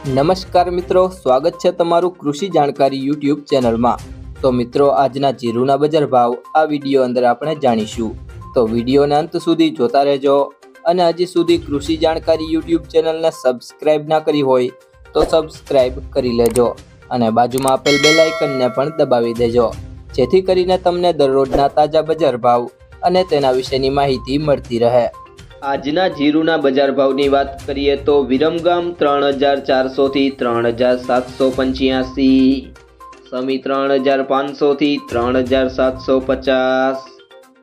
નમસ્કાર મિત્રો, સ્વાગત છે તમારું કૃષિ જાણકારી યુટ્યુબ ચેનલમાં। તો મિત્રો, આજના જીરુના બજાર ભાવ આ વિડીયો અંદર આપણે જાણીશું, તો વિડીયોને અંત સુધી જોતા રહેજો। અને હજી સુધી કૃષિ જાણકારી યુટ્યુબ ચેનલને સબસ્ક્રાઇબ ના કરી હોય તો સબસ્ક્રાઇબ કરી લેજો અને બાજુમાં આપેલ બેલ આઇકનને પણ દબાવી દેજો, જેથી કરીને તમને દરરોજના તાજા બજાર ભાવ અને તેના વિશેની માહિતી મળતી રહે। આજના જીરુના બજાર ભાવની વાત કરીએ તો વિરમગામ 3400 થી 3785, સમી 3500 થી 3750,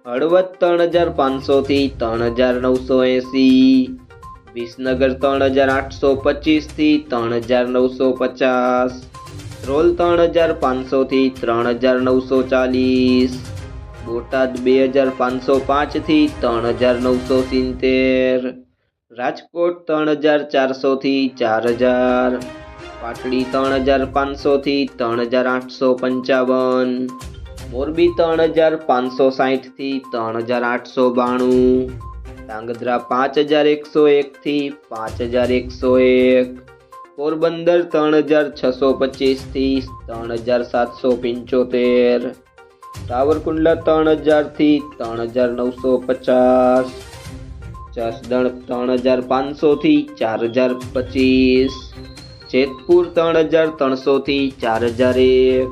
હળવદ 3500 થી 3980, વિસનગર 3825 થી 3950, ધ્રોલ 3500 થી 3940, બોટાદ 2505 થી 3970, રાજકોટ 3400 થી 4000, પાટડી 3500 થી 3855, મોરબી 3560 થી 3892, ધાંગધ્રા 5101 થી 5101, પોરબંદર 3625 થી 3775, સાવરકુંડલા 3000 થી 3950, જસદણ 3500 થી 4025, જેતપુર 3300 થી 4001,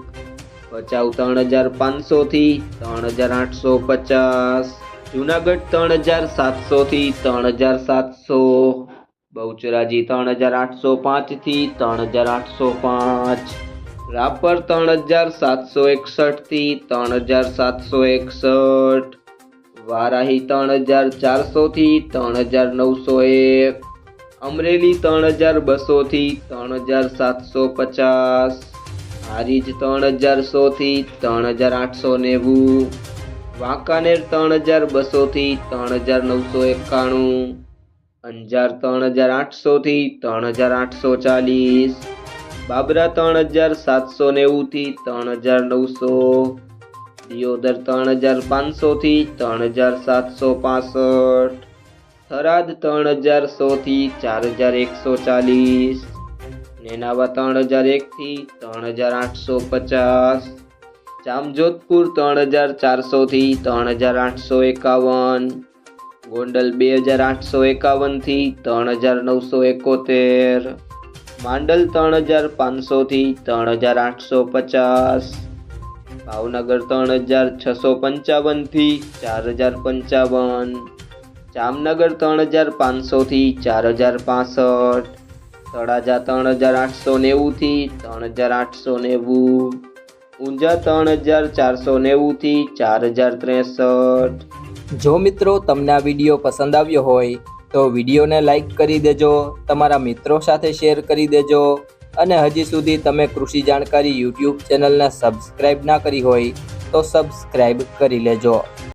ભચાઉ 3500 થી 3850, જુનાગઢ 3700 થી 3700, બહુચરાજી 3805 થી 3805, રાપર 3761 થી 3761, વારાહી 3400 થી 3901, અમરેલી 3200 થી 3750, હારીજ 3100 થી 3890, વાંકાનેર 3200 થી 3991, અંજાર 3800 થી 3840, બાબરા 3790 થી 3900, દિયોદર 3500 થી 3765, થરાદ 3100 થી 4140, નેનાવા 3001 થી 3850, જામજોધપુર 3400 થી 3851, ગોંડલ 2851 થી 3971, માંડલ 3500 થી 3850, ભાવનગર 3655 થી 4055, જામનગર 3500 થી 4065, તળાજા 3890 થી 3890, ઊંઝા 3490 થી 4063। જો મિત્રો તમને આ વિડીયો પસંદ આવ્યો હોય તો વિડીયોને લાઈક કરી દેજો, તમારા મિત્રો સાથે શેર કરી દેજો અને હજી સુધી તમે કૃષિ જાણકારી યુટ્યુબ ચેનલને સબસ્ક્રાઇબ ના કરી હોય તો સબસ્ક્રાઇબ કરી લેજો।